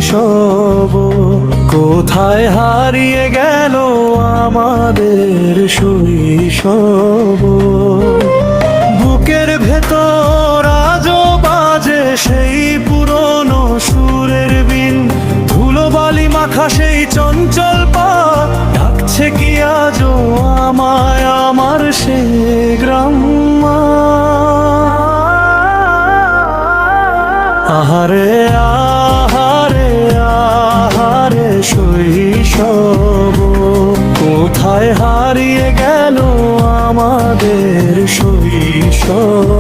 শৈশব, কোথায় হারিয়ে গেল আমাদের শৈশব। বুকের ভেতর আজও বাজে সেই পুরনো সুরের বিন, ধুলোবালি মাখা সেই চঞ্চল পা ডাকছে কি আজও আমায় আমার সে গ্রাম। আহারে আহারে আহারে শৈশব, কোথায় হারিয়ে গেল আমাদের শৈশব।